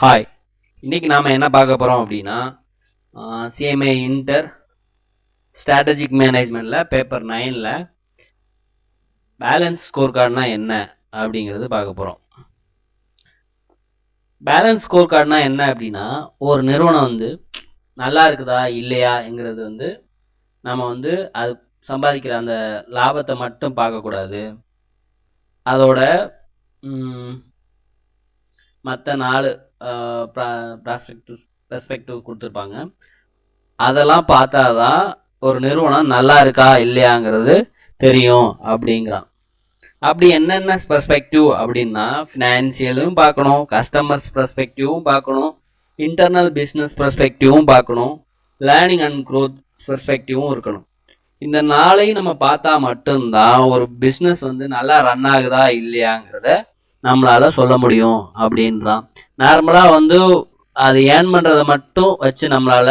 Hi, இன்னைக்கு நாம் என்ன பார்க்க போகிறோம் அப்படின்னா சிஎம்ஏ இன்டர் ஸ்ட்ராட்டஜிக் மேனேஜ்மெண்ட்டில் பேப்பர் 9ல் பேலன்ஸ் ஸ்கோர் கார்டுனா என்ன அப்படிங்கிறது பார்க்க போகிறோம். பேலன்ஸ் ஸ்கோர் கார்டுனா என்ன அப்படின்னா, ஒரு நிறுவனம் நல்லா இருக்குதா இல்லையாங்கிறது நம்ம அது சம்பாதிக்கிற அந்த லாபத்தை மட்டும் பார்க்கக்கூடாது. அதோட மற்ற 4 பெர்ஸ்பெக்டிவ் கொடுத்துருப்பாங்க. அதெல்லாம் பார்த்தாதான் ஒரு நிறுவனம் நல்லா இருக்கா இல்லையாங்கிறது தெரியும் அப்படிங்கிறான். அப்படி என்னென்ன பெர்ஸ்பெக்டிவ் அப்படின்னா, ஃபினான்சியலும் பார்க்கணும், கஸ்டமர்ஸ் பெர்ஸ்பெக்டிவும் பார்க்கணும், இன்டர்னல் பிஸ்னஸ் பெர்ஸ்பெக்டிவும் பார்க்கணும், லேர்னிங் அண்ட் க்ரோத் பெர்ஸ்பெக்டிவும் இருக்கணும். இந்த 4ஐயும் நம்ம பார்த்தா மட்டும்தான் ஒரு பிஸ்னஸ் நல்லா ரன் ஆகுதா இல்லையாங்கிறத நம்மளால சொல்ல முடியும் அப்படின்றான். நார்மலாக அது ஏர்ன் பண்ணுறதை மட்டும் வச்சு நம்மளால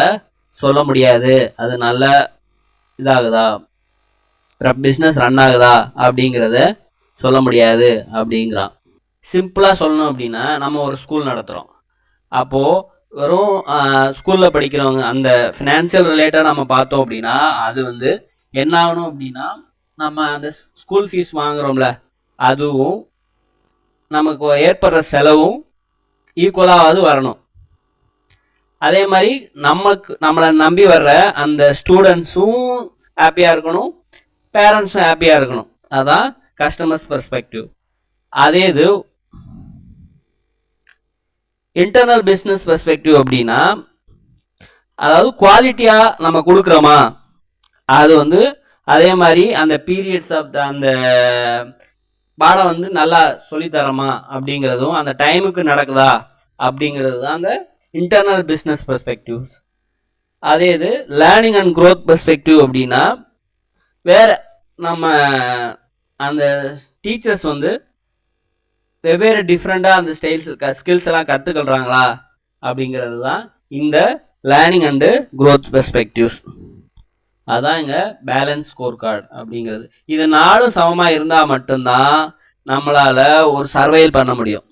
சொல்ல முடியாது, அது நல்லா இதாகுதா, பிஸ்னஸ் ரன் ஆகுதா அப்படிங்கிறத சொல்ல முடியாது அப்படிங்கிறான். சிம்பிளாக சொல்லணும் அப்படின்னா, நம்ம ஒரு ஸ்கூல் நடத்துகிறோம். அப்போது வெறும் ஸ்கூலில் படிக்கிறவங்க அந்த ஃபினான்சியல் ரிலேட்டடாக நம்ம பார்த்தோம் அப்படின்னா, அது என்ன ஆகணும் அப்படின்னா, நம்ம அந்த ஸ்கூல் ஃபீஸ் வாங்குகிறோம்ல, அதுவும் நமக்கு ஏற்படுற செலவும் ஈக்குவலாவது வரணும். அதே மாதிரி நம்மளை நம்பி வர்ற அந்த ஸ்டூடெண்ட்ஸும் ஹாப்பியாக இருக்கணும், பேரண்ட்ஸும் ஹாப்பியாக இருக்கணும். அதான் கஸ்டமர்ஸ் பெர்ஸ்பெக்டிவ். அதே இது இன்டர்னல் பிஸ்னஸ் பெர்ஸ்பெக்டிவ் அப்படின்னா, அதாவது குவாலிட்டியாக நம்ம கொடுக்குறோமா, அது அதே மாதிரி அந்த பீரியட்ஸ் ஆஃப் அந்த பாடம் நல்லா சொல்லித்தரமா அப்படிங்கிறதும், அந்த டைமுக்கு நடக்குதா அப்படிங்கிறது தான் அந்த இன்டர்னல் பிஸ்னஸ் பெர்ஸ்பெக்டிவ்ஸ். அதே இது லேர்னிங் அண்ட் க்ரோத் பெர்ஸ்பெக்டிவ் அப்படின்னா, வேற நம்ம அந்த டீச்சர்ஸ் வெவ்வேறு டிஃப்ரெண்டாக அந்த ஸ்கில்ஸ் எல்லாம் கற்றுக்கொள்கிறாங்களா அப்படிங்கிறது தான் இந்த லேர்னிங் அண்டு க்ரோத் பெர்ஸ்பெக்டிவ்ஸ். அதான் இங்கே பேலன்ஸ் ஸ்கோர் கார்டு அப்படிங்கிறது. இது 4 சமமாக இருந்தால் மட்டும்தான் நம்மளால் ஒரு சர்வைவல் பண்ண முடியும்.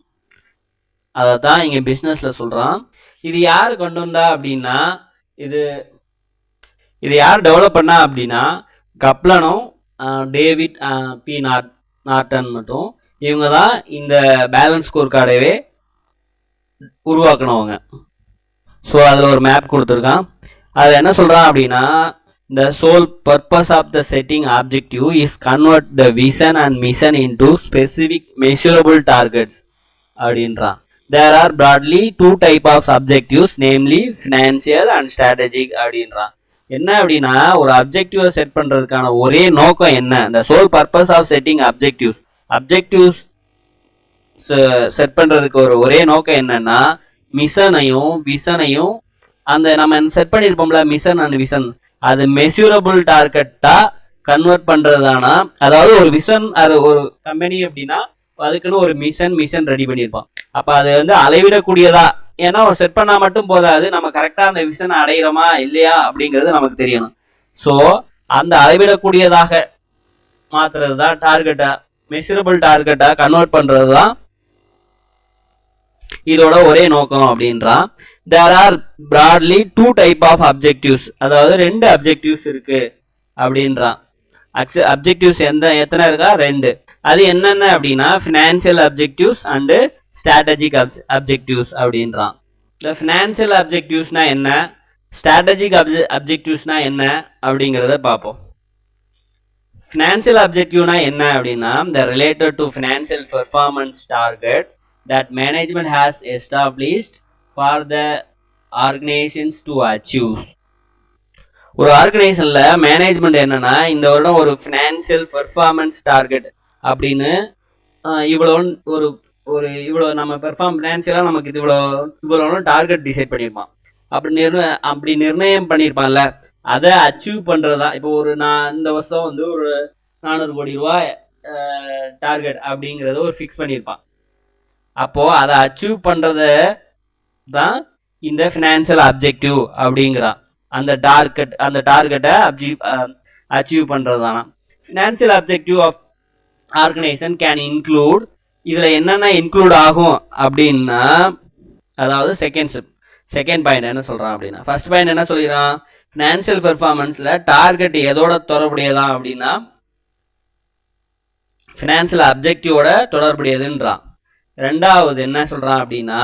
அதை தான் இங்கே பிஸ்னஸில் சொல்கிறான். இது யார் கொண்டு வந்தா அப்படின்னா, இது யார் டெவலப் பண்ணா அப்படின்னா, கப்லனும் டேவிட் பி நார்டன் மட்டும், இவங்க தான் இந்த பேலன்ஸ் ஸ்கோர் கார்டவே உருவாக்கணவங்க. ஸோ அதில் ஒரு மேப் கொடுத்துருக்கான். அது என்ன சொல்கிறான் அப்படின்னா, the sole purpose of the setting objective is convert the vision and mission into specific measurable targets அப்படின்றான். There are broadly 2 type of objectives, namely financial and strategic அப்படின்றான். என்ன அப்படின்னா, ஒரு அப்ஜெக்டிவ் செட் பண்றதுக்கான ஒரே நோக்கம் என்ன, the sole purpose of setting objectives set பண்றதுக்கு ஒரே நோக்கம் என்னன்னா, மிஷனையும் விஷனையும் அந்த நம்ம செட் பண்ணியிருப்போம்ல, மிஷன் அண்ட் விஷன், அது மெஷூரபிள் டார்கெட்டா கன்வெர்ட் பண்றதுதானா. அதாவது ஒரு விஷன், அது ஒரு கம்பெனி அப்படின்னா அதுக்குன்னு ஒரு மிஷன் ரெடி பண்ணியிருப்பான். அப்ப அது அளவிடக்கூடியதா, ஏன்னா ஒரு செட் பண்ணா மட்டும் போதாது, நம்ம கரெக்டா அந்த விஷனை அடையிறோமா இல்லையா அப்படிங்கிறது நமக்கு தெரியணும். ஸோ அந்த அளவிடக்கூடியதாக மாத்துறது தான் டார்கெட்டா, மெஷூரபிள் டார்கெட்டா கன்வெர்ட் பண்றது தான் இதோட ஒரே நோக்கம் அப்படின்றான். there are broadly 2 type of objectives, அதாவது 2 அப்ஜெக்டிவ்ஸ் இருக்கு அப்படின்றான். அப்ஜெக்டிவ்ஸ் எத்தனை இருக்கா, 2. அது என்னென்ன அப்படின்னா, financial objectives and strategic objectives அப்படின்றான். இந்த ஃபினான்சியல் அப்ஜெக்டிவ்ஸ்னா என்ன, ஸ்ட்ராட்டஜிக் அப்ஜெக்டிவ்ஸ்னா என்ன அப்படிங்கிறத பார்ப்போம். ஃபினான்சியல் அப்ஜெக்டிவ்னா என்ன அப்படின்னா, the related to financial performance target that management has established for the organizations to achieve. ஒரு ஆர்கனைசேஷன்ல மேனேஜ்மெண்ட் என்னன்னா, இந்த வருடம் ஒரு ஃபினான்சியல் பெர்ஃபார்மன்ஸ் டார்கெட் அப்படின்னு இவ்வளோ நம்ம ஃபினான்சியலாக நமக்கு இவ்வளோ டார்கெட் டிசைட் பண்ணியிருப்பான். அப்படி நிர்ணயம் பண்ணியிருப்பான்ல, அதை அச்சீவ் பண்ணுறது தான். இப்போ நான் இந்த வருஷம் ஒரு 400 கோடி ரூபாய் டார்கெட் அப்படிங்கிறத ஒரு ஃபிக்ஸ் பண்ணியிருப்பான். அப்போ அதை அச்சீவ் பண்றத தான் இந்த ஃபினான்சியல் அப்ஜெக்டிவ் அப்படிங்கிறான். அந்த டார்கெட்டை அச்சீவ் பண்றதுதானா. Financial objective of organisation can include, இதுல என்னென்ன இன்க்ளூட் ஆகும் அப்படின்னா, அதாவது செகண்ட் பாயிண்ட் என்ன சொல்றான் அப்படின்னா, ஃபர்ஸ்ட் பாயிண்ட் என்ன சொல்லிடுறான், ஃபினான்சியல் பெர்ஃபார்மன்ஸ்ல டார்கெட் எதோட தொடர்புடையதான் அப்படின்னா ஃபினான்சியல் அப்ஜெக்டிவோட தொடர்புடையதுன்றான். ரெண்டாவது என்ன சொல்றான் அப்படின்னா,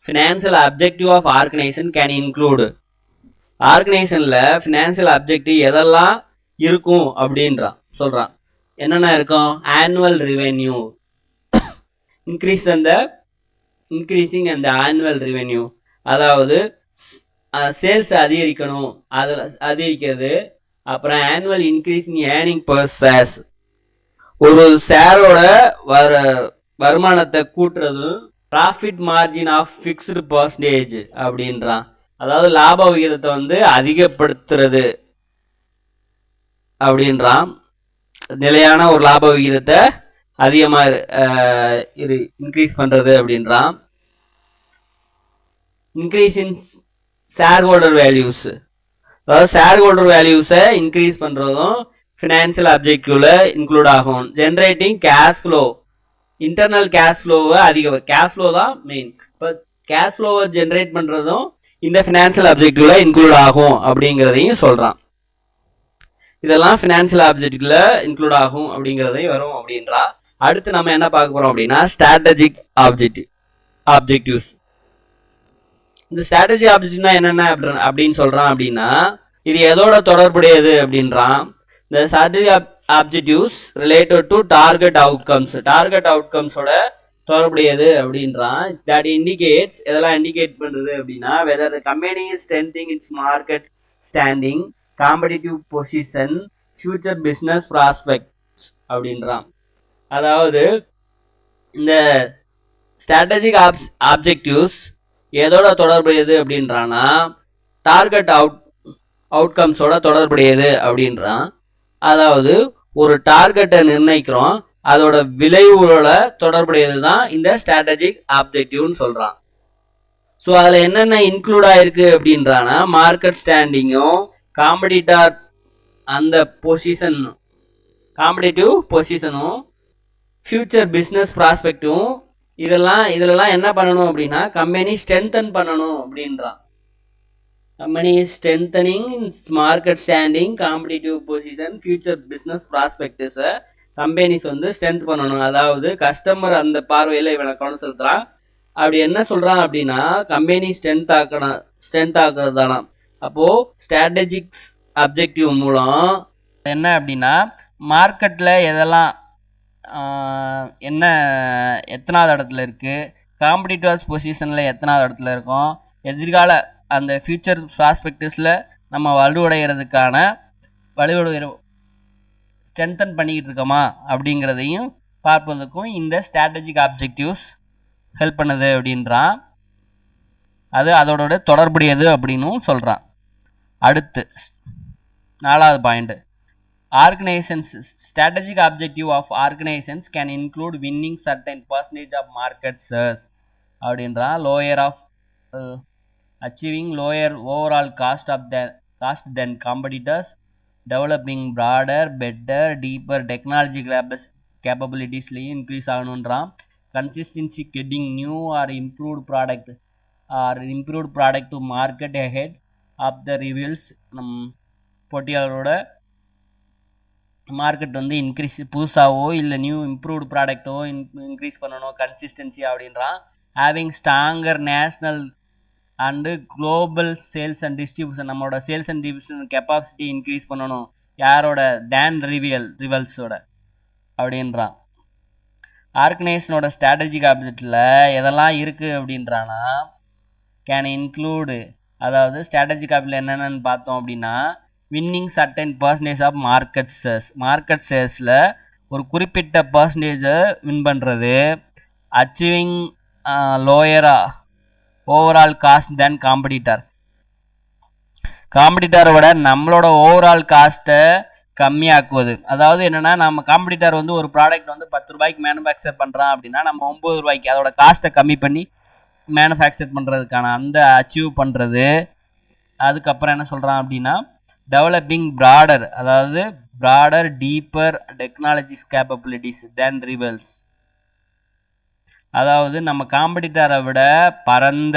financial objective of organisation can include, ஆர்கனைசேஷன்ல ஃபினான்சியல் அப்ஜெக்டிவ் எதெல்லாம் இருக்கும் அப்படின்றான் சொல்றான். என்னென்ன இருக்கும், ஆனுவல் ரெவென்யூ, இன்க்ரீசிங் அந்த ஆனுவல் ரெவென்யூ, அதாவது சேல்ஸ் அதிகரிக்கணும், அதில் அதிகரிக்கிறது. அப்புறம் annual increasing earning per shares, ஒரு ஷேரோட வருமானத்தை கூட்டுறதும். Profit margin of fixed percentage அப்படின்றான், அதாவது லாப விகிதத்தை வந்து அதிகப்படுத்துறது அப்படின்றான். நிலையான ஒரு லாப விகிதத்தை அதிகமாக இது இன்க்ரீஸ் பண்ணுறது அப்படின்றான். Increase in shareholder values, அதாவது ஷேர் ஹோல்டர் வேல்யூஸை இன்க்ரீஸ் பண்ணுறதும் ஃபினான்சியல் அப்ஜெக்டிவ்ல இன்க்ளூட் ஆகும். Generating cash flow, internal cash ஃப்ளோவை கேஷ் ஃப்ளோ தான் மெயின். இப்போ கேஷ் ஃப்ளோவை ஜென்ரேட் பண்ணுறதும் இந்த ஃபினான்சியல் அப்ஜெக்டிவ்ல இன்க்ளூட் ஆகும் அப்படிங்கிறதையும் சொல்கிறான். இதெல்லாம் ஃபினான்சியல் ஆப்ஜெக்டிவ்ல இன்க்ளூட் ஆகும் அப்படிங்கிறதையும் வரும் அப்படின்றா. அடுத்து நம்ம என்ன பார்க்க போறோம் அப்படின்னா, ஸ்ட்ராட்டஜிக் ஆப்ஜெக்டிவ்ஸ். இந்த ஸ்ட்ராட்டஜி ஆப்ஜெக்டிவ்னா என்னென்ன அப்படின்னு சொல்றான் அப்படின்னா, இது எதோட தொடர்புடையது அப்படின்றான். இந்த strategy objectives related to target அவுட்கம்ஸோட தொடர்புடையது அப்படின்றான். தட் இண்டிகேட்ஸ், எதெல்லாம் இண்டிகேட் பண்ணுறது அப்படின்னா, whether the company is strengthening its market standing, competitive position, future business prospects அப்படின்றான். அதாவது இந்த ஸ்ட்ராட்டஜிக் ஆப்ஜெக்டிவ்ஸ் எதோட தொடர்புடையது அப்படின்றான்னா, டார்கெட் அவுட்கம்ஸோட தொடர்புடையது அப்படின்றான். அதாவது ஒரு டார்கெட்டை நிர்ணயிக்கிறோம், அதோட விளைவுகளோட தொடர்புடையது தான் இந்த ஸ்ட்ராட்டஜிக் ஆப்ஜெக்டிவ்னு சொல்றான். ஸோ அதில் என்னென்ன இன்க்ளூட் ஆயிருக்கு அப்படின்றானா, மார்க்கெட் ஸ்டாண்டிங்கும், காம்படிட்டர் அந்த பொசிஷன், காம்படிட்டிவ் பொசிஷனும், ஃபியூச்சர் பிஸ்னஸ் ப்ராஸ்பெக்டும், இதெல்லாம் என்ன பண்ணணும் அப்படின்னா கம்பெனி ஸ்ட்ரென்தன் பண்ணணும் அப்படின்றான். Company strengthening market standing, competitive position, future business ப்ராஸ்பெக்ட்ஸை கம்பெனிஸ் வந்து ஸ்ட்ரென்த் பண்ணணும். அதாவது கஸ்டமர் அந்த பார்வையில் இவனை கவனம் செலுத்துறான். அப்படி என்ன சொல்றான் அப்படின்னா, கம்பெனி ஸ்ட்ரென்த் ஆக்குறது தானா. அப்போ ஸ்ட்ராட்டஜிக்ஸ் அப்ஜெக்டிவ் மூலம் என்ன அப்படின்னா, மார்க்கெட்டில் எதெல்லாம் என்ன எத்தனாவது இடத்துல இருக்குது, காம்படிட்டர்ஸ் பொசிஷனில் எத்தனாவது இடத்துல இருக்கும், எதிர்கால அந்த ஃபியூச்சர் ப்ராஸ்பெக்டஸில் நம்ம வலுவடைகிறதுக்கான ஸ்ட்ரென்தன் பண்ணிக்கிட்டு இருக்கோமா அப்படிங்கிறதையும் பார்ப்பதற்கும் இந்த ஸ்ட்ராட்டஜிக் ஆப்ஜெக்டிவ்ஸ் ஹெல்ப் பண்ணுது அப்படின்றான். அது அதோட தொடர்புடையது அப்படின்னும் சொல்கிறான். அடுத்து 4வது point, organisations strategic objective of organisations can include winning certain percentage of market shares அப்படின்றான். Lower of achieving lower overall cost than competitors, developing broader better deeper technology கேப்பபிலிட்டிஸ்லையும் இன்க்ரீஸ் ஆகணுன்றான். Consistency getting new or improved product to market ahead of the rivals, போட்டியாளரோட market வந்து increase புதுசாகவோ இல்லை new improved ப்ராடக்டோ increase பண்ணணும். Consistency அப்படின்றான். Having stronger national and global sales and distribution, நம்மளோட sales and distribution capacity increase பண்ணணும். யாரோட, ரிவல்ஸோட அப்படின்றான். ஆர்கனைசேஷனோட ஸ்ட்ராட்டஜிக் ஆப்ஜெக்டில் எதெல்லாம் இருக்குது அப்படின்றானா, கேன் இன்க்ளூடு, அதாவது ஸ்ட்ராட்டஜிக் ஆப்ஜெக்டில் என்னென்னு பார்த்தோம் அப்படின்னா, winning certain percentage of market ஷேர்ஸில் ஒரு குறிப்பிட்ட பர்சன்டேஜை வின் பண்ணுறது, அச்சீவிங் லோயரா ஓவரால் காஸ்ட் தென் காம்படிட்டரோட நம்மளோட ஓவரால் காஸ்ட்டை கம்மியாக்குவது. அதாவது என்னென்னா, நம்ம காம்படிட்டர் வந்து ஒரு ப்ராடக்ட் வந்து 10 ரூபாய்க்கு மேனுஃபேக்சர் பண்ணுறான் அப்படின்னா, நம்ம 9 ரூபாய்க்கு அதோட காஸ்ட்டை கம்மி பண்ணி மேனுஃபேக்சர் பண்ணுறதுக்கான அந்த அச்சீவ் பண்ணுறது. அதுக்கப்புறம் என்ன சொல்கிறான் அப்படின்னா, டெவலப்பிங் ப்ராடர், அதாவது ப்ராடர் டீப்பர் டெக்னாலஜிஸ் கேப்பபிலிட்டிஸ் தென் ரிவல்ஸ், அதாவது நம்ம காம்படிட்டரை விட பரந்த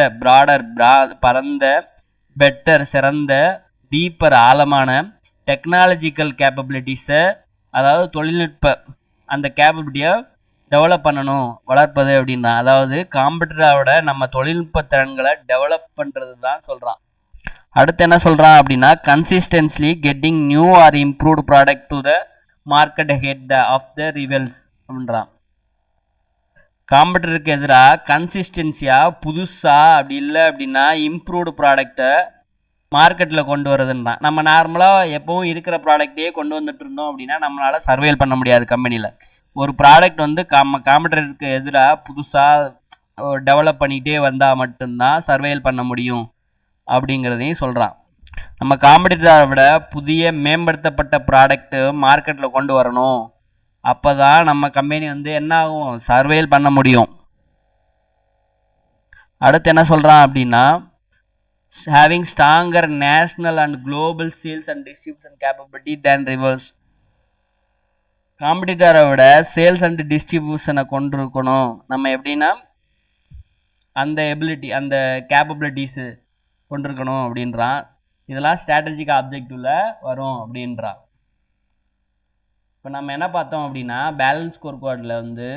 பரந்த பெட்டர் சிறந்த டீப்பர் ஆழமான டெக்னாலஜிக்கல் கேப்பபிலிட்டிஸை, அதாவது தொழில்நுட்ப அந்த கேப்பபிலிட்டியை டெவலப் பண்ணணும், வளர்ப்பது அப்படின்னா, அதாவது காம்படிட்டரோட நம்ம தொழில்நுட்ப திறன்களை டெவலப் பண்ணுறது தான் சொல்கிறான். அடுத்து என்ன சொல்கிறான் அப்படின்னா, consistently getting new or improved product to the market head of the rivals அப்படின்றான். காம்படிட்டருக்கு எதிராக கன்சிஸ்டன்சியாக புதுசாக அப்படி இல்லை அப்படின்னா இம்ப்ரூவ்டு ப்ராடக்டை மார்க்கெட்டில் கொண்டு வரதுன்னா, நம்ம நார்மலாக எப்பவும் இருக்கிற ப்ராடக்டையே கொண்டு வந்துட்டு இருந்தோம் அப்படின்னா நம்மளால் சர்வேல் பண்ண முடியாது கம்பெனியில். ஒரு ப்ராடக்ட் வந்து காம்படிட்டருக்கு எதிராக புதுசாக டெவலப் பண்ணிகிட்டே வந்தால் மட்டும்தான் சர்வேல் பண்ண முடியும் அப்படிங்கிறதையும் சொல்கிறான். நம்ம காம்படிட்டரை விட புதிய மேம்படுத்தப்பட்ட ப்ராடக்ட்டு மார்க்கெட்டில் கொண்டு வரணும், அப்போ தான் நம்ம கம்பெனி வந்து என்ன ஆகும், சர்வேல் பண்ண முடியும். அடுத்து என்ன சொல்கிறான் அப்படின்னா, having stronger national and global sales and distribution capability than rivals. காம்படிட்டரை விட சேல்ஸ் அண்ட் டிஸ்ட்ரிபியூஷனை கொண்டிருக்கணும் நம்ம, எப்படின்னா அந்த எபிலிட்டி அந்த கேப்பபிலிட்டிஸு கொண்டிருக்கணும் அப்படின்றான். இதெல்லாம் ஸ்ட்ராட்டஜிக் ஆப்ஜெக்டிவ்ல வரும் அப்படின்றான். இப்போ நம்ம என்ன பார்த்தோம் அப்படின்னா, பேலன்ஸ் ஸ்கோர் கார்டில் வந்து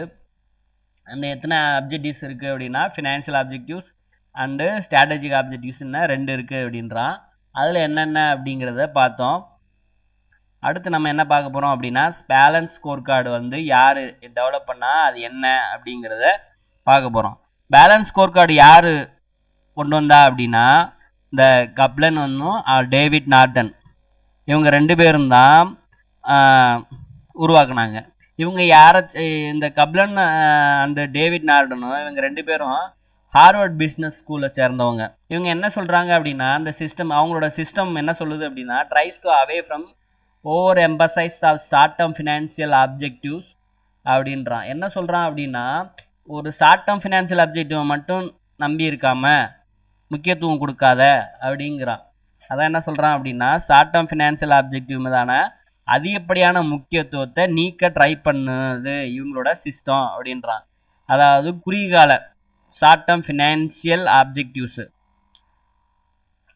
அந்த எத்தனை அப்ஜெக்டிவ்ஸ் இருக்குது அப்படின்னா, ஃபினான்ஷியல் ஆப்ஜெக்டிவ்ஸ் அண்டு ஸ்ட்ராட்டஜிக் ஆப்ஜெக்டிவ்ஸ்னா 2 இருக்குது அப்படின்றான். அதில் என்னென்ன அப்படிங்கிறத பார்த்தோம். அடுத்து நம்ம என்ன பார்க்க போகிறோம் அப்படின்னா, பேலன்ஸ் ஸ்கோர் கார்டு வந்து யார் டெவலப் பண்ணால் அது என்ன அப்படிங்கிறத பார்க்க போகிறோம். பேலன்ஸ் ஸ்கோர் கார்டு யார் கொண்டு வந்தா அப்படின்னா, இந்த கப்லன் ஒன்றும் டேவிட் நார்டன் இவங்க 2 பேரும் தான் உருவாக்குனாங்க. இவங்க யாரை, இந்த கப்லன் அந்த டேவிட் நார்டனும் இவங்க 2 பேரும் ஹார்வர்ட் பிஸ்னஸ் ஸ்கூலை சேர்ந்தவங்க. இவங்க என்ன சொல்கிறாங்க அப்படின்னா, அந்த சிஸ்டம், அவங்களோட சிஸ்டம் என்ன சொல்லுது அப்படின்னா, tries to away from over emphasis of short term financial objectives அப்படின்றான். என்ன சொல்கிறான் அப்படின்னா, ஒரு ஷார்ட் டேர்ம் ஃபினான்ஷியல் ஆப்ஜெக்டிவ் மட்டும் நம்பி இருக்காம முக்கியத்துவம் கொடுக்காத அப்படிங்கிறான். அதான் என்ன சொல்கிறான் அப்படின்னா, ஷார்ட் டேர்ம் ஃபினான்ஷியல் ஆப்ஜெக்டிவ் மீதான அதிகப்படியான முக்கியத்துவத்தை நீக்க ட்ரை பண்ணுது இவங்களோட சிஸ்டம் அப்படின்றான். அதாவது குறுகியகால ஷார்ட் டேர்ம் ஃபினான்ஷியல் ஆப்ஜெக்டிவ்ஸு,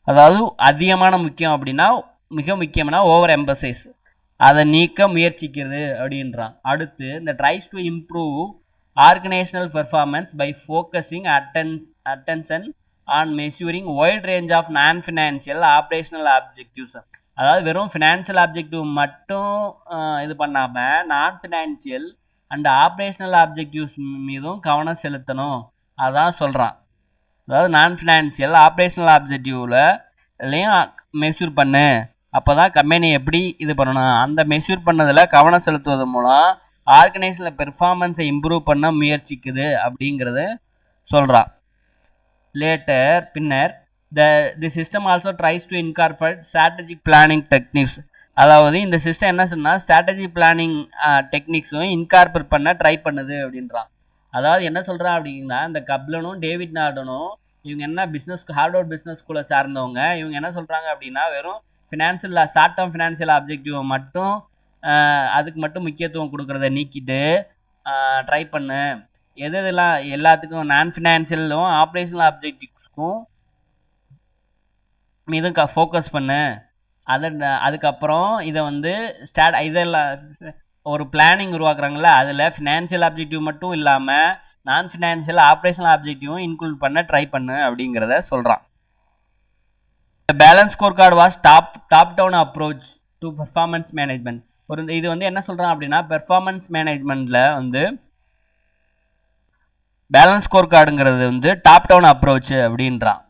அதாவது அதிகமான முக்கியம் அப்படின்னா மிக முக்கியம்னா ஓவர் எம்பசைஸ், அதை நீக்க முயற்சிக்கிறது அப்படின்றான். அடுத்து இந்த tries to improve organisational performance by focusing attention on measuring wide range of non financial operational objectives. அதாவது வெறும் ஃபினான்ஷியல் ஆப்ஜெக்டிவ் மட்டும் இது பண்ணாமல் நான் ஃபினான்ஷியல் அண்ட் ஆப்ரேஷனல் ஆப்ஜெக்டிவ்ஸ் மீதும் கவனம் செலுத்தணும், அதான் சொல்கிறான். அதாவது நான் ஃபினான்ஷியல் ஆப்ரேஷனல் ஆப்ஜெக்டிவ்லையும் மெஷூர் பண்ணு, அப்போ தான் கம்பெனி எப்படி இது பண்ணணும், அந்த மெஷூர் பண்ணதில் கவனம் செலுத்துவது மூலம் ஆர்கனைசேஷனில் பெர்ஃபார்மன்ஸை இம்ப்ரூவ் பண்ண முயற்சிக்குது அப்படிங்கிறது சொல்கிறான். லேட்டர் பின்னர் the system also tries to incorporate strategic planning techniques. அதாவது இந்த சிஸ்டம் என்ன சொன்னால் ஸ்ட்ராட்டஜிக் பிளானிங் டெக்னிக்ஸும் இன்கார்பரேட் பண்ண ட்ரை பண்ணுது அப்படின்றான். அதாவது என்ன சொல்கிறான் அப்படின்னா, இந்த கப்லனும் டேவிட் நார்டனும் இவங்க என்ன ஹார்வர்ட் பிஸ்னஸ் ஸ்கூலை சார்ந்தவங்க, இவங்க என்ன சொல்கிறாங்க அப்படின்னா, வெறும் ஃபினான்ஷியல் ஷார்ட் டேர்ம் ஃபினான்ஷியல் ஆப்ஜெக்டிவை மட்டும் அதுக்கு மட்டும் முக்கியத்துவம் கொடுக்குறத நீக்கிட்டு ட்ரை பண்ணு, எதெல்லாம் எல்லாத்துக்கும் நான் ஃபினான்ஷியலும் ஆப்ரேஷனல் ஆப்ஜெக்டிவ்ஸ்க்கும் மீதும் ஃபோக்கஸ் பண்ணு. அதுக்கப்புறம் இதை வந்து இதெல்லாம் ஒரு பிளானிங் உருவாக்குறாங்களே, அதில் ஃபினான்ஷியல் ஆப்ஜெக்டிவ் மட்டும் இல்லாமல் நான் ஃபினான்ஷியல் ஆப்ரேஷனல் ஆப்ஜெக்டிவும் இன்க்ளூட் பண்ண ட்ரை பண்ணு அப்படிங்கிறத சொல்கிறான். Balance score card was top down approach to performance management. இது வந்து என்ன சொல்கிறான் அப்படின்னா, பெர்ஃபார்மன்ஸ் மேனேஜ்மெண்ட்டில் வந்து பேலன்ஸ் ஸ்கோர் கார்டுங்கிறது வந்து டாப் டவுன் அப்ரோச் அப்படின்றான்.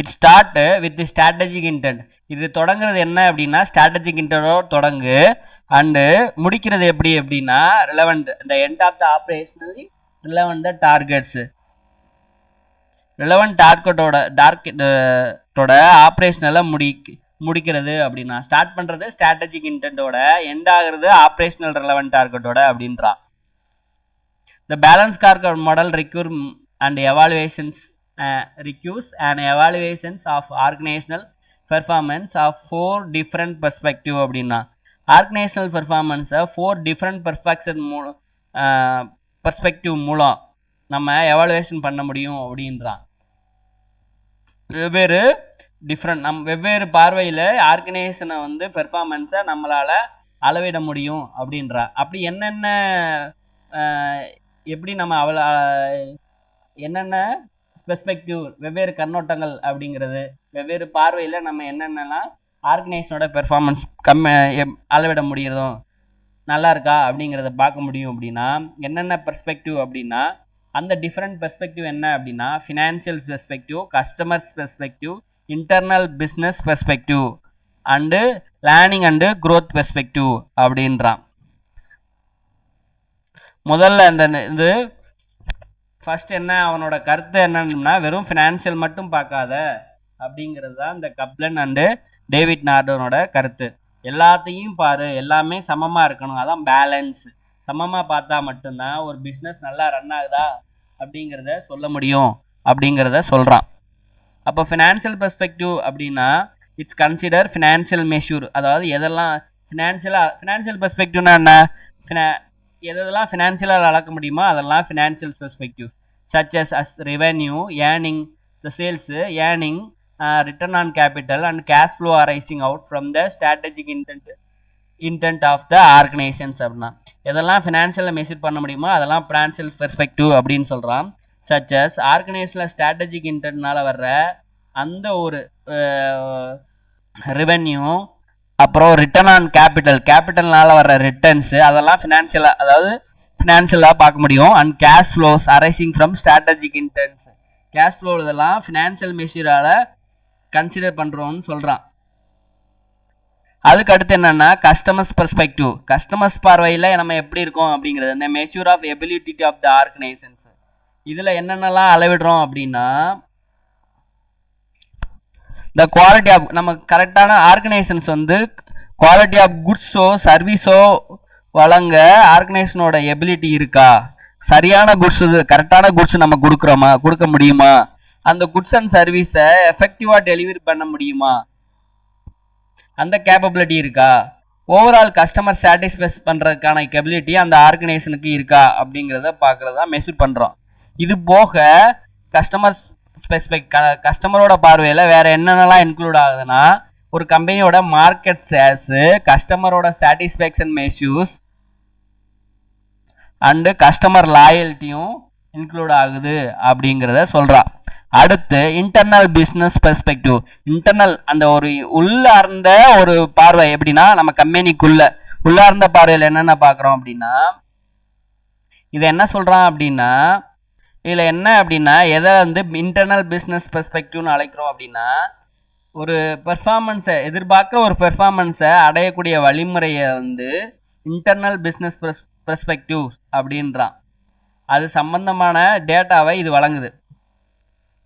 It start with strategic intend. இது தொடங்குறது என்ன அப்படின்னா ஸ்ட்ராட்டஜிக் இன்டென்ட்டோட தொடங்கு, அண்டு முடிக்கிறது எப்படி அப்படின்னா ரிலவெண்ட் இந்த end of the operationally relevant the targets. Relevant டார்கெட்டோட ஆப்ரேஷனலை முடிக்கிறது அப்படின்னா, ஸ்டார்ட் பண்ணுறது ஸ்ட்ராட்டஜிக் இன்டென்ட்டோட, எண்ட் ஆகிறது ஆப்ரேஷனல் ரிலவெண்ட் டார்கெட்டோட அப்படின்றான். The balance scorecard model requires an evaluations of organizational performance of 4 different perspective அப்படின்னா, ஆர்கனைசேஷனல் பெர்ஃபார்மன்ஸை 4 டிஃப்ரெண்ட் பெர்ஸ்பெக்டிவ் மூலம் நம்ம எவாலுவேஷன் பண்ண முடியும் அப்படின்றான். வெவ்வேறு வெவ்வேறு பார்வையில் ஆர்கனைசேஷனை வந்து பெர்ஃபார்மன்ஸை நம்மளால் அளவிட முடியும் அப்படின்றா. அப்படி என்னென்ன எப்படி நம்ம என்னென்ன பெர்ஸ்பெக்டிவ் வெவ்வேறு கண்ணோட்டங்கள் அப்படிங்கிறது வெவ்வேறு பார்வையில் நம்ம என்னென்னலாம் ஆர்கனைசேஷனோட பெர்ஃபார்மன்ஸ் அளவிட முடியறதோ நல்லா இருக்கா அப்படிங்கிறத பார்க்க முடியும். அப்படின்னா என்னென்ன பெர்ஸ்பெக்டிவ் அப்படின்னா அந்த டிஃப்ரெண்ட் பெர்ஸ்பெக்டிவ் என்ன அப்படின்னா financial perspective, customers perspective, internal business perspective and learning and growth perspective அப்படின்றான். முதல்ல இந்த இது ஃபர்ஸ்ட் என்ன அவனோட கருத்து என்னன்னா வெறும் ஃபினான்ஷியல் மட்டும் பார்க்காத அப்படிங்கிறது தான் இந்த கப்லன் அண்டு டேவிட் நார்டனோட கருத்து. எல்லாத்தையும் பாரு, எல்லாமே சமமாக இருக்கணும், அதான் பேலன்ஸ். சமமாக பார்த்தா மட்டும்தான் ஒரு பிஸ்னஸ் நல்லா ரன் ஆகுதா அப்படிங்கிறத சொல்ல முடியும் அப்படிங்கிறத சொல்கிறான். அப்போ ஃபினான்ஷியல் பெர்ஸ்பெக்டிவ் அப்படின்னா இட்ஸ் கன்சிடர் ஃபினான்ஷியல் மெஷூர். அதாவது எதெல்லாம் ஃபினான்ஷியல் பெர்ஸ்பெக்டிவ்னா என்ன, எதெல்லாம் ஃபினான்ஷியலாக அளக்க முடியுமோ அதெல்லாம் financial perspective. Such as revenue, earning, the sales, earning, return on capital and cash flow arising out from the strategic intent of the organizations. அப்படின்னா எதெல்லாம் ஃபினான்ஷியலில் மெஷர் பண்ண முடியுமோ அதெல்லாம் ஃபினான்ஷியல் பெர்ஸ்பெக்டிவ் அப்படின்னு சொல்கிறான். சச் அஸ் ஆர்கனைசேஷனில் ஸ்ட்ராட்டஜிக் இன்டென்ட்னால வர்ற அந்த ஒரு ரெவென்யூ, அப்புறம் ரிட்டர்ன் ஆன் கேபிட்டல்னால வர்ற ரிட்டர்ன்ஸு, அதெல்லாம் ஃபினான்ஷியலாக, அதாவது ஃபினான்ஷியலாக பார்க்க முடியும். And cash flows arising from strategic intents, cash flow இதெல்லாம் ஃபினான்ஷியல் மெஷரால் கன்சிடர் பண்ணுறோம்னு சொல்கிறான். அதுக்கு அடுத்து என்னென்னா கஸ்டமர்ஸ் பெர்ஸ்பெக்டிவ். கஸ்டமர்ஸ் பார்வையில் நம்ம எப்படி இருக்கோம் அப்படிங்கிறது இந்த measure of ability of the organisations. இதில் என்னென்னலாம் அளவிடுறோம் அப்படின்னா த குவாலிட்டி ஆஃப், நம்ம கரெக்டான ஆர்கனைசேஷன்ஸ் வந்து குவாலிட்டி ஆஃப் குட்ஸோ சர்வீஸோ வழங்க ஆர்கனைசேஷனோட எபிலிட்டி இருக்கா, சரியான குட்ஸ், கரெக்டான குட்ஸ் நம்ம கொடுக்க முடியுமா, அந்த குட்ஸ் அண்ட் சர்வீஸை எஃபெக்டிவாக டெலிவரி பண்ண முடியுமா, அந்த கேப்பபிலிட்டி இருக்கா, ஓவரால் கஸ்டமர் சாட்டிஸ்ஃபை பண்ணுறதுக்கான கெபிலிட்டி அந்த ஆர்கனைசேஷனுக்கு இருக்கா அப்படிங்கிறத பார்க்குறதா மெஷர் பண்ணுறோம். இது போக கஸ்டமரோட பார்வையில் வேறு என்னென்னலாம் இன்க்ளூட் ஆகுதுன்னா ஒரு கம்பெனியோட மார்க்கெட் ஷேர்ஸு, கஸ்டமரோட சாட்டிஸ்ஃபேக்ஷன் மெஷூர்ஸ் அண்டு கஸ்டமர் லாயல்ட்டியும் இன்க்ளூட் ஆகுது அப்படிங்கிறத சொல்கிறா. அடுத்து இன்டர்னல் பிஸ்னஸ் பெர்ஸ்பெக்டிவ். இன்டர்னல் அந்த ஒரு உள்ளார்ந்த ஒரு பார்வை, எப்படின்னா நம்ம கம்பெனிக்குள்ள உள்ளார்ந்த பார்வையில் என்னென்ன பார்க்குறோம் அப்படின்னா இதை என்ன சொல்கிறான் அப்படின்னா இதில் என்ன அப்படின்னா எதை வந்து இன்டர்னல் பிஸ்னஸ் பெர்ஸ்பெக்டிவ்னு அழைக்கிறோம் அப்படின்னா ஒரு பெர்ஃபார்மன்ஸை எதிர்பார்க்குற ஒரு பெர்ஃபார்மன்ஸை அடையக்கூடிய வழிமுறையை வந்து இன்டர்னல் பிஸ்னஸ் பெர்ஸ்பெக்டிவ் அப்படின்றான். அது சம்பந்தமான டேட்டாவை இது வழங்குது.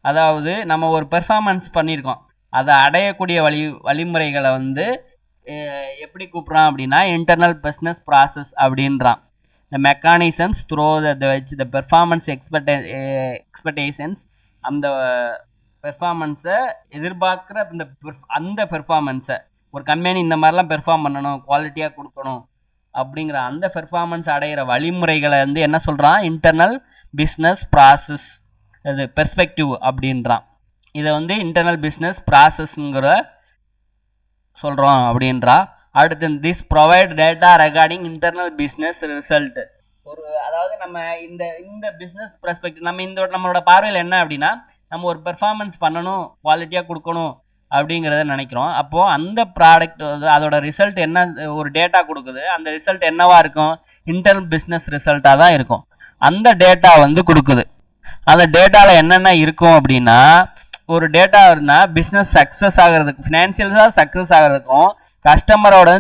அதாவது நம்ம ஒரு பெர்ஃபார்மன்ஸ் பண்ணியிருக்கோம், அதை அடையக்கூடிய வழிமுறைகளை வந்து எப்படி கூப்பிட்றான் அப்படின்னா இன்டர்னல் பிஸ்னஸ் ப்ராசஸ் அப்படின்றான். the mechanisms through the performance expectations, அந்த பெர்ஃபார்மன்ஸை எதிர்பார்க்குற அந்த பெர்ஃபார்மன்ஸை ஒரு கம்பெனி இந்த மாதிரிலாம் பெர்ஃபார்ம் பண்ணணும், குவாலிட்டியாக கொடுக்கணும் அப்படிங்கிற அந்த பெர்ஃபார்மன்ஸ் அடைகிற வழிமுறைகளை வந்து என்ன சொல்கிறான் இன்டர்னல் பிஸ்னஸ் ப்ராசஸ் அது பெர்ஸ்பெக்டிவ் அப்படின்றான். இதை வந்து இன்டர்னல் பிஸ்னஸ் ப்ராசஸ்ங்கிற சொல்கிறோம் அப்படின்றா. அடுத்து this provide data recording internal business result. அதாவது நம்ம இந்த பிஸ்னஸ் பெர்ஸ்பெக்டிவ் நம்மளோட பார்வையில் என்ன அப்படின்னா நம்ம ஒரு பெர்ஃபார்மன்ஸ் பண்ணணும், குவாலிட்டியாக கொடுக்கணும் அப்படிங்கிறத நினைக்கிறோம். அப்போது அந்த ப்ராடக்ட் அதோட ரிசல்ட் என்ன ஒரு டேட்டா கொடுக்குது, அந்த ரிசல்ட் என்னவா இருக்கும் இன்டர்னல் பிஸ்னஸ் ரிசல்ட்டாக தான் இருக்கும். அந்த டேட்டா வந்து கொடுக்குது. அந்த டேட்டாவில் என்னென்ன இருக்கும் அப்படின்னா ஒரு டேட்டா இருந்தால் பிஸ்னஸ் சக்ஸஸ் ஆகிறதுக்கும் ஃபினான்ஷியல்ஸாக சக்ஸஸ் ஆகிறதுக்கும் கஸ்டமரோட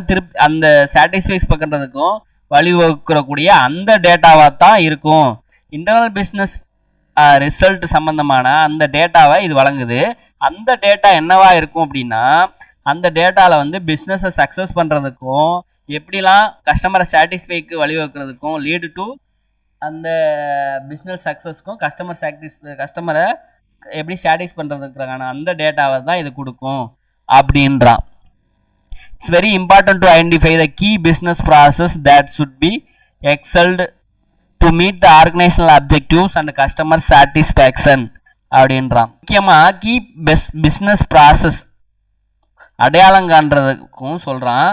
அந்த சாட்டிஸ்ஃபைஸ் பண்ணுறதுக்கும் வழிவகுக்கக்கூடிய அந்த டேட்டாவாக தான் இருக்கும். இன்டர்னல் பிஸ்னஸ் ரிசல்ட் சம்பந்தமான அந்த டேட்டாவை இது வழங்குது. அந்த டேட்டா என்னவா இருக்கும் அப்படின்னா அந்த டேட்டாவில் வந்து பிஸ்னஸை சக்ஸஸ் பண்ணுறதுக்கும் எப்படிலாம் கஸ்டமரை சாட்டிஸ்ஃபைக்கு வழிவகுக்கிறதுக்கும் லீடு டு அந்த பிஸ்னஸ் சக்ஸஸ்க்கும் கஸ்டமரை எப்படி சாட்டிஸ் பண்ணுறதுக்கான அந்த டேட்டாவை தான் இது கொடுக்கும் அப்படின்றான். It's very important to identify the key business process that should be excelled to meet the organisational objectives and customer satisfaction அப்படின்றான். முக்கியமாக கீப் பிஸ்னஸ் ப்ராசஸ் அடையாளம் காண்றதுக்கும் சொல்கிறான்.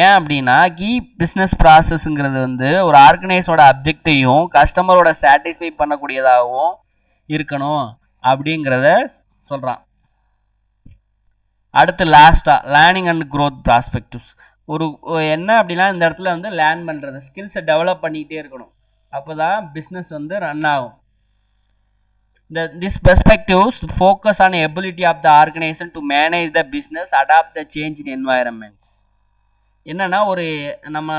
ஏன் அப்படின்னா கீ பிஸ்னஸ் ப்ராசஸ்ங்கிறது வந்து ஒரு ஆர்கனைஸோட அப்ஜெக்டையும் கஸ்டமரோட சாட்டிஸ்ஃபை பண்ணக்கூடியதாகவும் இருக்கணும் அப்படிங்கிறத சொல்கிறான். அடுத்து லாஸ்ட்டாக லேர்னிங் அண்ட் க்ரோத் ப்ராஸ்பெக்டிவ்ஸ். ஒரு என்ன அப்படின்னா இந்த இடத்துல வந்து லேர்ன் பண்ணுறது, ஸ்கில்ஸை டெவலப் பண்ணிக்கிட்டே இருக்கணும். அப்போ தான் பிஸ்னஸ் வந்து ரன் ஆகும். This perspectives focus on ability of the organization to manage the business, adapt the change in environments. என்னன்னா ஒரு நம்ம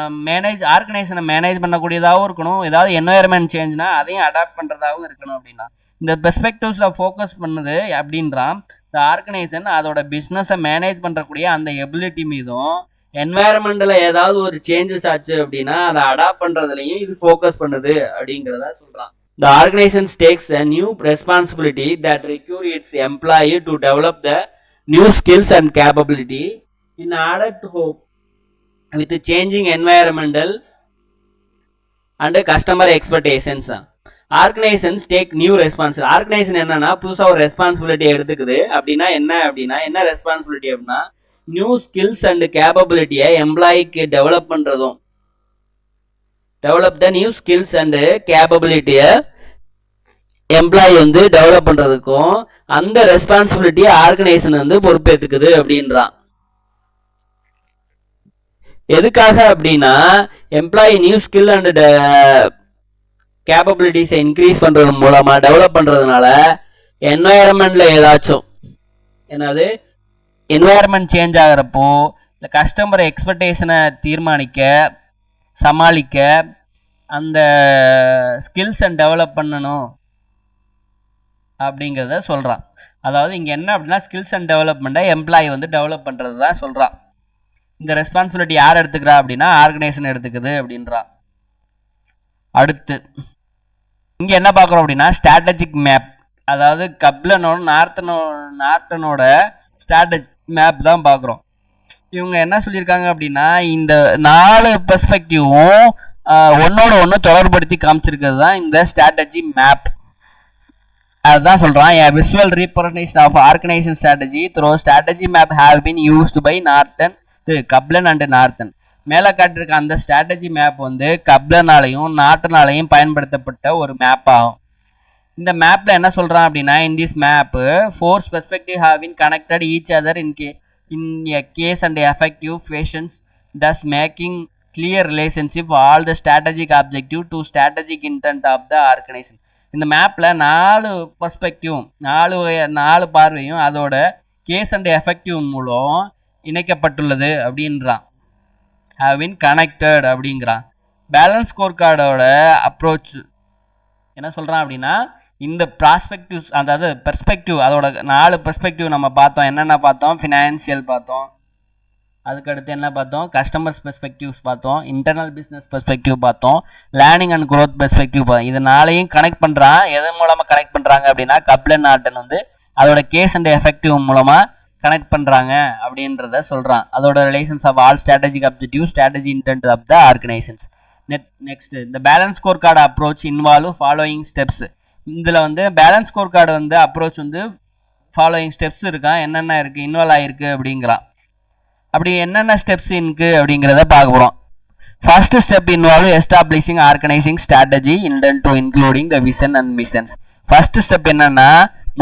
ஆர்கனைசேஷனை மேனேஜ் பண்ணக்கூடியதாகவும் இருக்கணும், ஏதாவது என்வாயர்மெண்ட் சேஞ்ச்னா அதையும் அடாப்ட் பண்ணுறதாகவும் இருக்கணும். அப்படின்னா இந்த பெர்ஸ்பெக்டிவ்ஸில் ஃபோக்கஸ் பண்ணுது அப்படின்றான். இந்த ஆர்கனைசேஷன் அதோட பிஸ்னஸை மேனேஜ் பண்ணுறக்கூடிய அந்த எபிலிட்டி மீதும், என்வாயர்மெண்ட்டில் ஏதாவது ஒரு சேஞ்சஸ் ஆச்சு அப்படின்னா அதை அடாப்ட் பண்ணுறதுலையும் இது ஃபோக்கஸ் பண்ணுது அப்படிங்கிறத சொல்கிறான். The organization takes a new responsibility that requires its employee to develop the new skills and capability in order to cope with the changing environmental and customer expectations. Organizations take new responsibility. Organization என்னன்னா புதுசாக ஒரு responsibility எடுத்துக்குது. அப்படின்னா என்ன responsibility அப்படின்னா new skills and கேப்பபிலிட்டியை எம்ப்ளாய்க்கு develop பண்ணுறதும், develop the new skills and கேப்பபிலிட்டியை எம்ப்ளாயி வந்து டெவலப் பண்ணுறதுக்கும் அந்த ரெஸ்பான்சிபிலிட்டியை ஆர்கனைசேஷன் வந்து பொறுப்பேற்றுக்குது அப்படின்றான். எதுக்காக அப்படின்னா எம்ப்ளாயி நியூ ஸ்கில் அண்ட் கேப்பபிலிட்டிஸை இன்க்ரீஸ் பண்ணுறது மூலமாக டெவலப் பண்ணுறதுனால என்வாயர்மெண்ட்டில் ஏதாச்சும் என்னது என்வாயர்மெண்ட் சேஞ்ச் ஆகிறப்போ இந்த கஸ்டமர் எக்ஸ்பெக்டேஷனை தீர்மானிக்க, சமாளிக்க அந்த ஸ்கில்ஸ் அண்ட் டெவலப் பண்ணணும் அப்படிங்கிறத சொல்கிறான். அதாவது இங்கே என்ன அப்படின்னா ஸ்கில்ஸ் அண்ட் டெவலப்மெண்ட்டை எம்ப்ளாயி வந்து டெவலப் பண்ணுறது தான் சொல்கிறான். இந்த ரெஸ்பான்சிபிலிட்டி யார் எடுத்துக்கிறா அப்படின்னா ஆர்கனைசேஷன் எடுத்துக்குது அப்படின்றான். அடுத்து இங்கே என்ன பார்க்குறோம் அப்படின்னா ஸ்ட்ராட்டஜிக் மேப். அதாவது கப்லனோட நார்டனோட ஸ்ட்ராட்டஜி மேப் தான் பார்க்குறோம். இவங்க என்ன சொல்லியிருக்காங்க அப்படின்னா இந்த 4 பெர்ஸ்பெக்டிவும் ஒன்னோட ஒன்று தொடர்படுத்தி காமிச்சிருக்கிறது தான் இந்த ஸ்ட்ராட்டஜி மேப். அதுதான் சொல்கிறான். A visual representation of organization strategy through strategy map have been used by Kaplan and Norton. மேலே காட்டிருக்க அந்த ஸ்ட்ராட்டஜி மேப் வந்து கப்லனாலையும் நார்டனாலையும் பயன்படுத்தப்பட்ட ஒரு மேப் ஆகும். இந்த மேப்பில் என்ன சொல்கிறான் அப்படின்னா in this map 4 perspectives have been connected each other in a case and effective fashions, thus making clear relationship all the strategic objective to strategic intent of the organization. இந்த மேப்பில் 4 பர்ஸ்பெக்டிவ் 4 பார்வையும் அதோட கேஸ் அண்ட் எஃபெக்டிவ் மூலம் இணைக்கப்பட்டுள்ளது அப்படின்றான். Have been connected அப்படிங்கிறான். Balance score கார்டோட approach என்ன சொல்கிறான் அப்படின்னா இந்த ப்ராஸ்பெக்டிவ்ஸ் அதாவது பெர்ஸ்பெக்டிவ் அதோட 4 பெர்ஸ்பெக்டிவ் நம்ம பார்த்தோம். என்னென்ன பார்த்தோம்? ஃபினான்சியல் பார்த்தோம், அதுக்கடுத்து என்ன பார்த்தோம்? கஸ்டமர்ஸ் பெர்ஸ்பெக்டிவ்ஸ் பார்த்தோம், இன்டர்னல் பிஸ்னஸ் பெர்ஸ்பெக்டிவ் பார்த்தோம், லேர்னிங் அண்ட் க்ரோத் பெர்ஸ்பெக்டிவ் பார்த்தோம். இது 4ஐயும் கனெக்ட் பண்ணுறான். எதன் மூலமாக கனெக்ட் பண்ணுறாங்க அப்படின்னா கப்லன் நார்டன் வந்து அதோட கேஸ் அண்ட் எஃபெக்டிவ் மூலமாக கனெக்ட் பண்ணுறாங்க அப்படின்றத சொல்கிறான். அதோட relations of all strategic objective, strategy intent of the organisations. Next இந்த balance score card approach involve following steps. இதில் வந்து பேலன்ஸ் ஸ்கோர் கார்டு வந்து அப்ரோச் வந்து ஃபாலோயிங் ஸ்டெப்ஸ் இருக்கான், என்னென்ன இருக்குது இன்வால்வ் ஆகிருக்கு அப்படிங்கிறான். அப்படி என்னென்ன ஸ்டெப்ஸ் இருக்குது அப்படிங்கிறத பார்க்க போகிறோம். First step involve establishing organising strategy intent to including the vision and missions. First step என்னன்னா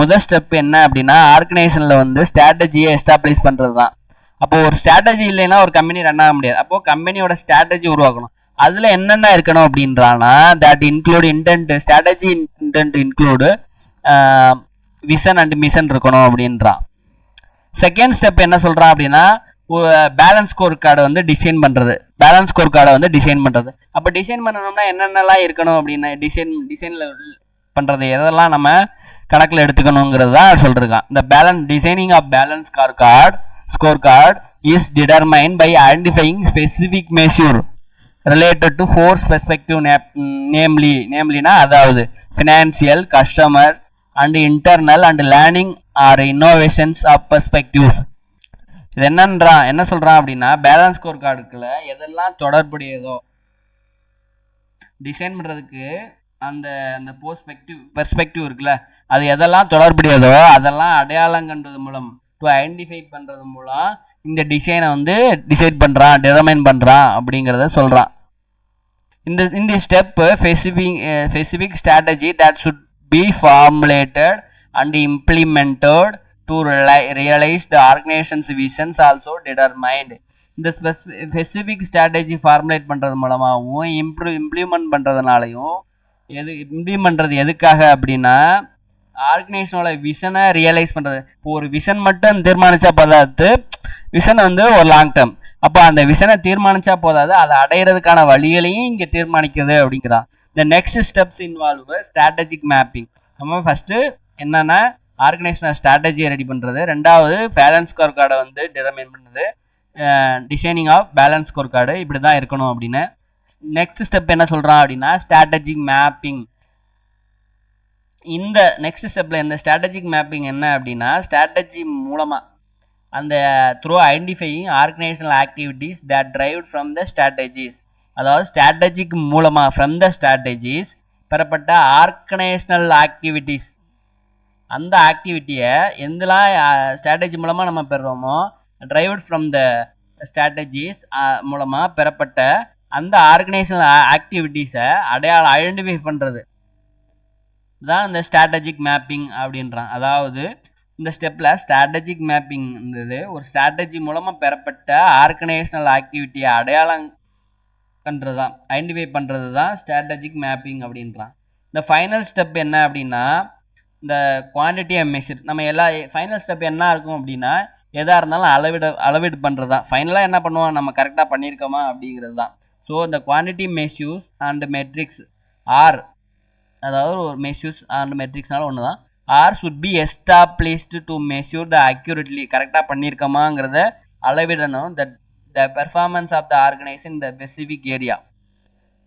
முதல் ஸ்டெப் என்ன அப்படின்னா ஆர்கனைசேஷனில் வந்து ஸ்ட்ராட்டஜியை எஸ்டாப்ளிஷ் பண்ணுறது தான். அப்போ ஒரு ஸ்ட்ராட்டஜி இல்லைன்னா ஒரு கம்பெனி ரன் ஆக முடியாது. அப்போ கம்பெனியோட ஸ்ட்ராட்டஜி உருவாக்கணும். அதில் என்னென்ன இருக்கணும் அப்படின்றானா that include intent strategy intent include vision and mission இருக்கணும் அப்படின்றான். செகண்ட் ஸ்டெப் என்ன சொல்கிறான் அப்படின்னா பேலன்ஸ் ஸ்கோர் கார்டை வந்து டிசைன் பண்ணுறது. பேலன்ஸ் ஸ்கோர் கார்டை வந்து டிசைன் பண்ணுறது. அப்போ டிசைன் பண்ணணும்னா என்னென்னலாம் இருக்கணும் அப்படின்னா டிசைனில் பண்ணுறது எதெல்லாம் நம்ம கணக்கில் எடுத்துக்கணுங்கிறது தான் சொல்லிருக்கான். இந்த designing of balance score card is determine by identifying specific measure related to 4 perspective நேம்லினா அதாவது financial, customer and internal and learning or innovations of perspectives. இது என்ன சொல்கிறான் அப்படின்னா பேலன்ஸ் ஸ்கோர் கார்டுக்குள்ள எதெல்லாம் தொடர்புடையதோ டிசைன் பண்ணுறதுக்கு அந்த அந்த பெர்ஸ்பெக்டிவ் இருக்குல்ல, அது எதெல்லாம் தொடர்புடையதோ அதெல்லாம் அடையாளம் கண்டது மூலம் டு ஐடென்டிஃபை பண்ணுறது மூலம் இந்த டிசைனை வந்து டிசைட் பண்ணுறான், டிட்டர்மைன் பண்ணுறான் அப்படிங்கிறத சொல்கிறான். In this step, specific strategy that should be formulated and implemented to realize the organization's visions also determined. இந்த ஸ்பெசிஃபிக் ஸ்ட்ராட்டஜி ஃபார்முலேட் பண்ணுறது மூலமாகவும் இம்ப்ளிமெண்ட் பண்ணுறதுனாலையும் இம்ப்ளிமெண்ட் பண்ணுறது எதுக்காக அப்படின்னா ஆர்கனைசேஷனோட விஷனை ரியலைஸ் பண்ணுறது. இப்போ ஒரு விஷன் மட்டும் தீர்மானித்தா போதாது, விஷன் வந்து ஒரு லாங் டேர்ம். அப்போ அந்த விஷனை தீர்மானித்தா போதாது, அதை அடையிறதுக்கான வழிகளையும் இங்கே தீர்மானிக்கிறது அப்படிங்கிறான். இந்த next steps involve strategic mapping. நம்ம ஃபஸ்ட்டு என்னென்னா ஆர்கனைசேஷனல் ஸ்ட்ராட்டஜியை ரெடி பண்ணுறது, ரெண்டாவது பேலன்ஸ் ஸ்கோர் கார்டை வந்து டிட்டர்மைன் பண்ணுறது, designing of balance score card இப்படி தான் இருக்கணும் அப்படின்னு. நெக்ஸ்ட் ஸ்டெப் என்ன சொல்கிறான் அப்படின்னா ஸ்ட்ராட்டஜிக் மேப்பிங். இந்த நெக்ஸ்ட் ஸ்டெப்பில் இந்த ஸ்ட்ராட்டஜிக் மேப்பிங் என்ன அப்படின்னா ஸ்ட்ராட்டஜி மூலமாக அந்த through identifying organisational activities that derived from the strategies. அதாவது ஸ்ட்ராட்டஜிக் மூலமாக ஃப்ரம் த ஸ்ட்ராட்டஜிஸ் பெறப்பட்ட ஆர்கனைசேஷனல் ஆக்டிவிட்டீஸ், அந்த ஆக்டிவிட்டியை எந்தெல்லாம் ஸ்ட்ராட்டஜி மூலமாக நம்ம பெறுறோமோ டிரைவ்ட் ஃப்ரம் த ஸ்ட்ராட்டஜிஸ் மூலமாக பெறப்பட்ட அந்த ஆர்கனைசேஷனல் ஆக்டிவிட்டீஸை ஐடென்டிஃபை பண்ணுறது தான் இந்த ஸ்ட்ராட்டஜிக் மேப்பிங் அப்படின்றான். அதாவது இந்த ஸ்டெப்பில் ஸ்ட்ராட்டஜிக் மேப்பிங்கிறது ஒரு ஸ்ட்ராட்டஜி மூலமாக பெறப்பட்ட ஆர்கனைசேஷனல் ஆக்டிவிட்டியை அடையாளம் பண்ணுறது தான், ஐடென்டிஃபை பண்ணுறது தான் ஸ்ட்ராட்டஜிக் மேப்பிங் அப்படின்றான். இந்த ஃபைனல் ஸ்டெப் என்ன அப்படின்னா இந்த குவான்டிட்டியை மெஷர். நம்ம எல்லா ஃபைனல் ஸ்டெப் என்ன இருக்கும் அப்படின்னா எதாக இருந்தாலும் அளவீடு பண்ணுறது தான். ஃபைனலாக என்ன பண்ணுவோம், நம்ம கரெக்டாக பண்ணியிருக்கோமா அப்படிங்கிறது தான். ஸோ இந்த quantity measures and metrics are, அதாவது ஒரு மெஷர்ஸ் அண்ட் மெட்ரிக்ஸ்னால ஒன்று தான், are should be established to measure the accurately, கரெக்டாக பண்ணியிருக்கோமாங்கிறத அளவிடணும். The performance of the organisation இந்த ஸ்பெசிஃபிக் ஏரியா.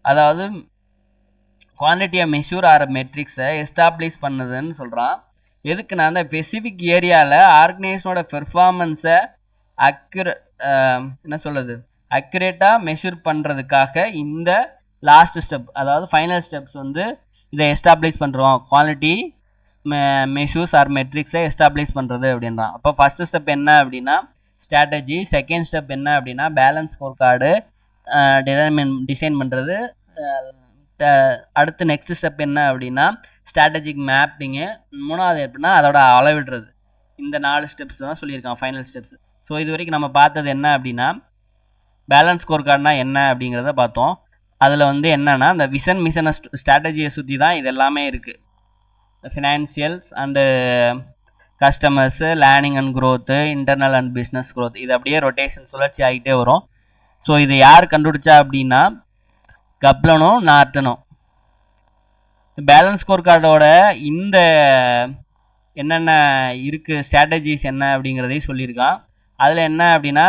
அதாவது குவான்டிட்டியை மெஷூர் ஆர் மெட்ரிக்ஸை எஸ்டாப்ளிஷ் பண்ணுதுன்னு சொல்கிறான். எதுக்குன்னா அந்த ஸ்பெசிஃபிக் ஏரியாவில் ஆர்கனைசேஷனோட பெர்ஃபார்மன்ஸை அக்யூரேட்டாக மெஷூர் பண்ணுறதுக்காக இந்த லாஸ்ட் ஸ்டெப், அதாவது ஃபைனல் ஸ்டெப்ஸ் வந்து இதை எஸ்டாப்ளிஷ் பண்ணுறோம். குவாலிட்டி மெஷர்ஸ் ஆர் மெட்ரிக்ஸை எஸ்டாப்ளிஷ் பண்ணுறது அப்படின்றான். அப்போ ஃபஸ்ட்டு ஸ்டெப் என்ன அப்படின்னா ஸ்ட்ராட்டஜி, செகண்ட் ஸ்டெப் என்ன அப்படின்னா பேலன்ஸ் ஸ்கோர் கார்டு டிசைன் பண்ணுறது, அடுத்து நெக்ஸ்ட் ஸ்டெப் என்ன அப்படின்னா ஸ்ட்ராட்டஜிக் மேப்பிங்கு, மூணாவது எப்படின்னா அதோட அளவிடுறது. இந்த 4 ஸ்டெப்ஸ் தான் சொல்லியிருக்கான் ஃபைனல் ஸ்டெப்ஸ். ஸோ இது வரைக்கும் நம்ம பார்த்தது என்ன அப்படின்னா பேலன்ஸ் ஸ்கோர் கார்டுனா என்ன அப்படிங்கிறத பார்த்தோம். அதில் வந்து என்னென்னா இந்த விஷன் மிஷனை ஸ்ட்ராட்டஜியை சுற்றி தான் இது எல்லாமே இருக்குது. Financials and customers, learning and growth, internal and business growth, இது அப்படியே ரொட்டேஷன் சுழற்சி ஆகிட்டே வரும். ஸோ இது யார் கண்டுபிடிச்சா அப்படின்னா கப்லனும் நார்ட்டனும். பேலன்ஸ் ஸ்கோர் கார்டோட இந்த என்னென்ன இருக்குது ஸ்ட்ராட்டஜிஸ் என்ன அப்படிங்கிறதையும் சொல்லியிருக்கான். அதில் என்ன அப்படின்னா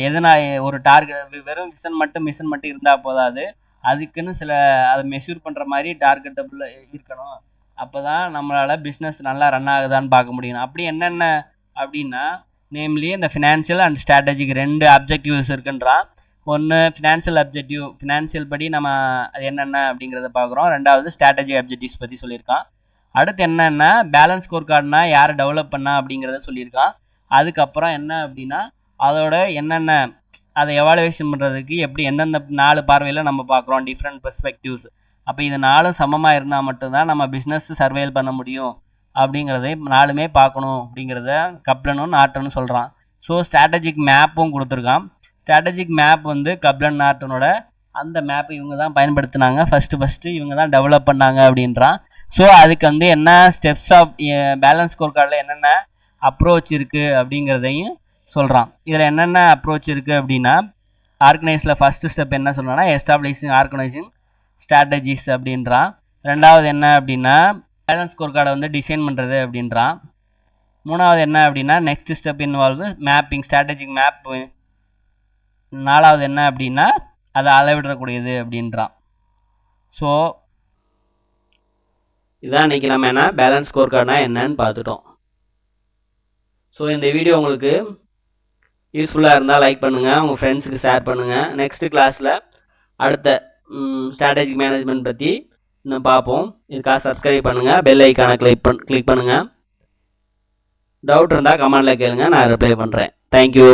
எதனால் ஒரு டார்கெட் வெறும் மிஷன் மட்டும் இருந்தால் போதாது, அதுக்குன்னு சில அதை மெஷூர் பண்ணுற மாதிரி டார்கெட்டபிள் இருக்கணும். அப்போ தான் நம்மளால் பிஸ்னஸ் நல்லா ரன் ஆகுதான்னு பார்க்க முடியும். அப்படி என்னென்ன அப்படின்னா நேம்லி இந்த ஃபினான்ஷியல் அண்ட் ஸ்ட்ராட்டஜிக்கு 2 அப்ஜெக்டிவ்ஸ் இருக்குன்றான். ஒன்று ஃபினான்ஷியல் அப்ஜெக்டிவ், ஃபினான்ஷியல் படி நம்ம அது என்னென்ன அப்படிங்கிறத பார்க்குறோம். ரெண்டாவது ஸ்ட்ராட்டஜி அப்ஜெக்டிவ்ஸ் பற்றி சொல்லியிருக்கான். அடுத்து என்னென்னா பேலன்ஸ் ஸ்கோர் கார்டுனா யார் டெவலப் பண்ணா அப்படிங்கிறத சொல்லியிருக்கான். அதுக்கப்புறம் என்ன அப்படின்னா அதோட என்னென்ன அதை எவாலுவேஷன் பண்ணுறதுக்கு எப்படி எந்தெந்த 4 பார்வையில் நம்ம பார்க்குறோம், டிஃப்ரெண்ட் பெர்ஸ்பெக்டிவ்ஸ். அப்போ இது 4 சமமாக இருந்தால் மட்டும்தான் நம்ம பிஸ்னஸ் சர்வேல் பண்ண முடியும் அப்படிங்கிறதை 4மே பார்க்கணும் அப்படிங்கிறத கப்லனும் நார்ட்டனும் சொல்கிறான். ஸோ ஸ்ட்ராட்டஜிக் மேப்பும் கொடுத்துருக்கான். ஸ்ட்ராட்டஜிக் மேப் வந்து கப்லன் நார்ட்டனோட அந்த மேப்பை இவங்க தான் பயன்படுத்தினாங்க, ஃபஸ்ட்டு இவங்க தான் டெவலப் பண்ணாங்க அப்படின்றான். ஸோ அதுக்கு வந்து என்ன ஸ்டெப்ஸ் ஆஃப் பேலன்ஸ் ஸ்கோர் கார்டில் என்னென்ன அப்ரோச் இருக்குது அப்படிங்கிறதையும் சொல்கிறான். இதில் என்னென்ன அப்ரோச் இருக்குது அப்படின்னா ஆர்கனைஸில் ஃபஸ்ட்டு ஸ்டெப் என்ன சொல்கிறான்னா எஸ்டாப்ளிஷிங் ஆர்கனைசிங் ஸ்ட்ராட்டஜிஸ் அப்படின்றான். ரெண்டாவது என்ன அப்படின்னா பேலன்ஸ் ஸ்கோர் கார்டை வந்து டிசைன் பண்ணுறது அப்படின்றான். மூணாவது என்ன அப்படின்னா next step involve mapping, strategic map. நாலாவது என்ன அப்படின்னா அதை அளவிடக்கூடியது அப்படின்றான். ஸோ இதான் இன்றைக்கி நம்ம என்ன பேலன்ஸ் ஸ்கோர் கார்டுனா என்னன்னு பார்த்துட்டோம். ஸோ இந்த வீடியோ உங்களுக்கு யூஸ்ஃபுல்லாக இருந்தால் லைக் பண்ணுங்கள், உங்கள் ஃப்ரெண்ட்ஸுக்கு ஷேர் பண்ணுங்கள். நெக்ஸ்ட் கிளாஸில் அடுத்த ஸ்ட்ராட்டஜிக் மேனேஜ்மெண்ட் பற்றி இன்னும் பார்ப்போம். இதுக்காக சப்ஸ்கிரைப் பண்ணுங்கள், பெல் ஐக்கானை கிளிக் பண்ணுங்கள். டவுட் இருந்தால் கமெண்டில் கேளுங்க, நான் ரிப்ளை பண்ணுறேன். தேங்க்யூ.